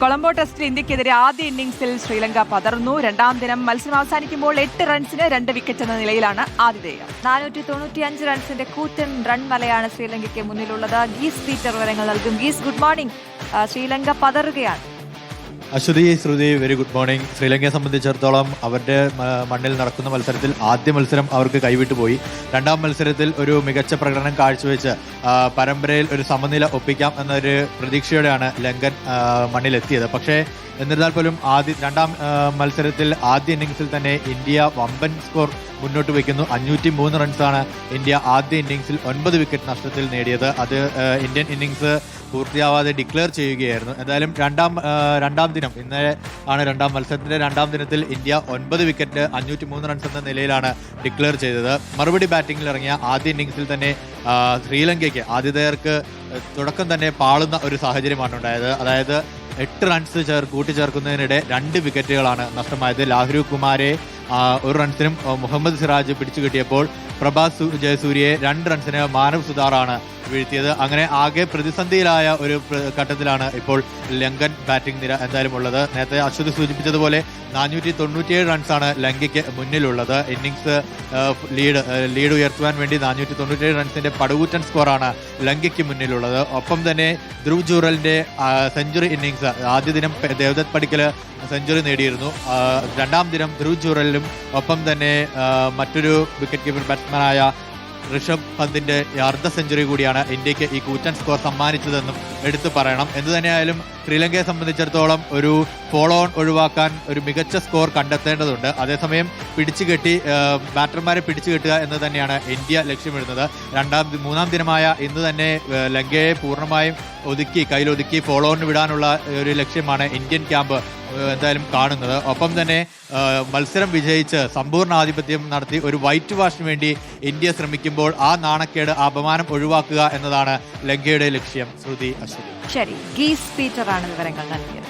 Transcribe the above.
കൊളംബോ ടെസ്റ്റിൽ ഇന്ത്യക്കെതിരെ ആദ്യ ഇന്നിംഗ്സിൽ ശ്രീലങ്ക പതർന്നു. രണ്ടാം ദിനം മത്സരം അവസാനിക്കുമ്പോൾ 8 റൺസിന് 2 വിക്കറ്റ് എന്ന നിലയിലാണ് ആതിഥേയർ. 495 റൺസിന്റെ കൂറ്റൻ റൺ വലയാണ് ശ്രീലങ്കയ്ക്ക് മുന്നിലുള്ളത്. ഗീസ് പീറ്റർ വിവരങ്ങൾ നൽകും. ഗീസ്, ഗുഡ് മോർണിംഗ്. ശ്രീലങ്ക പതറുകയാണ്. അശ്വതി, ശ്രുതി, വെരി ഗുഡ് മോർണിംഗ്. ശ്രീലങ്കയെ സംബന്ധിച്ചിടത്തോളം അവരുടെ മണ്ണിൽ നടക്കുന്ന മത്സരത്തിൽ ആദ്യ മത്സരം അവർക്ക് കൈവിട്ടു പോയി. രണ്ടാം മത്സരത്തിൽ ഒരു മികച്ച പ്രകടനം കാഴ്ചവെച്ച് പരമ്പരയിൽ ഒരു സമനില ഒപ്പിക്കാം എന്നൊരു പ്രതീക്ഷയോടെയാണ് ലങ്കൻ മണ്ണിലെത്തിയത്. പക്ഷേ എന്നിരുന്നാൽ പോലും രണ്ടാം മത്സരത്തിൽ ആദ്യ ഇന്നിംഗ്സിൽ തന്നെ ഇന്ത്യ വമ്പൻ സ്കോർ മുന്നോട്ട് വയ്ക്കുന്നു. 503 റൺസാണ് ഇന്ത്യ ആദ്യ ഇന്നിംഗ്സിൽ 9 വിക്കറ്റ് നഷ്ടത്തിൽ നേടിയത്. അത് ഇന്ത്യൻ ഇന്നിംഗ്സ് പൂർത്തിയാവാതെ ഡിക്ലെയർ ചെയ്യുകയായിരുന്നു. എന്തായാലും രണ്ടാം ദിനം ഇന്നലെ ആണ് മത്സരത്തിന്റെ രണ്ടാം ദിനത്തിൽ ഇന്ത്യ 9 വിക്കറ്റ് 503 റൺസ് എന്ന നിലയിലാണ് ഡിക്ലെയർ ചെയ്തത്. മറുപടി ബാറ്റിംഗിൽ ഇറങ്ങിയ ആദ്യ ഇന്നിംഗ്സിൽ തന്നെ ശ്രീലങ്കയ്ക്ക് ആതിഥേയർക്ക് തുടക്കം തന്നെ പാളുന്ന ഒരു സാഹചര്യമാണ് ഉണ്ടായത്. അതായത് 8 റൺസ് കൂട്ടിച്ചേർക്കുന്നതിനിടെ 2 വിക്കറ്റുകളാണ് നഷ്ടമായത്. ലാഹ്രു കുമാരെ 1 റൺസിനും മുഹമ്മദ് സിറാജ് പിടിച്ചു കിട്ടിയപ്പോൾ പ്രഭാസ് ജയസൂര്യയെ 2 റൺസിന് മാനവ് സുധാറാണ് വീഴ്ത്തിയത്. അങ്ങനെ ആകെ പ്രതിസന്ധിയിലായ ഒരു ഘട്ടത്തിലാണ് ഇപ്പോൾ ലങ്കൻ ബാറ്റിംഗ് നിര എന്തായാലും ഉള്ളത്. നേരത്തെ അശ്വതി സൂചിപ്പിച്ചതുപോലെ 497 റൺസാണ് ലങ്കയ്ക്ക് മുന്നിലുള്ളത്. ഇന്നിംഗ്സ് ലീഡ് ഉയർത്തുവാൻ വേണ്ടി 497 റൺസിന്റെ പടുകൂറ്റൻ സ്കോറാണ് ലങ്കയ്ക്ക് മുന്നിലുള്ളത്. ഒപ്പം തന്നെ ധ്രുവ് ജൂറലിന്റെ സെഞ്ചുറി ഇന്നിംഗ്സ് ആദ്യ ദിനം ദേവദത്ത് പടിക്കൽ സെഞ്ചുറി നേടിയിരുന്നു. രണ്ടാം ദിനം ധ്രുവ് ജൂറലിലും ഒപ്പം തന്നെ മറ്റൊരു വിക്കറ്റ് കീപ്പർ ബാറ്റ്സ്മാനായ ഋഷഭ് പന്തിന്റെ അർദ്ധ സെഞ്ചുറി കൂടിയാണ് ഇന്ത്യക്ക് ഈ കൂറ്റൻ സ്കോർ സമ്മാനിച്ചതെന്നും എടുത്തു പറയണം. എന്തു തന്നെയായാലും ശ്രീലങ്കയെ സംബന്ധിച്ചിടത്തോളം ഒരു ഫോളോ ഓൺ ഒഴിവാക്കാൻ ഒരു മികച്ച സ്കോർ കണ്ടെത്തേണ്ടതുണ്ട്. അതേസമയം ബാറ്റർമാരെ പിടിച്ചുകെട്ടുക എന്ന് തന്നെയാണ് ഇന്ത്യ ലക്ഷ്യമിടുന്നത്. മൂന്നാം ദിനമായ ഇന്ന് തന്നെ ലങ്കയെ പൂർണ്ണമായും കയ്യിലൊതുക്കി ഫോളോ ഓൺ വിടാനുള്ള ഒരു ലക്ഷ്യമാണ് ഇന്ത്യൻ ക്യാമ്പ് എന്തായാലും കാണുന്നത്. ഒപ്പം തന്നെ മത്സരം വിജയിച്ച് സമ്പൂർണ്ണ ആധിപത്യം നടത്തി ഒരു വൈറ്റ് വാഷിന് വേണ്ടി ഇന്ത്യ ശ്രമിക്കുമ്പോൾ ആ നാണക്കേട്, അപമാനം ഒഴിവാക്കുക എന്നതാണ് ലങ്കയുടെ ലക്ഷ്യം. ശ്രുതി, അശ്വതി. ശരി, ഗീസ് പീറ്ററാണ് വിവരങ്ങൾ നൽകിയത്.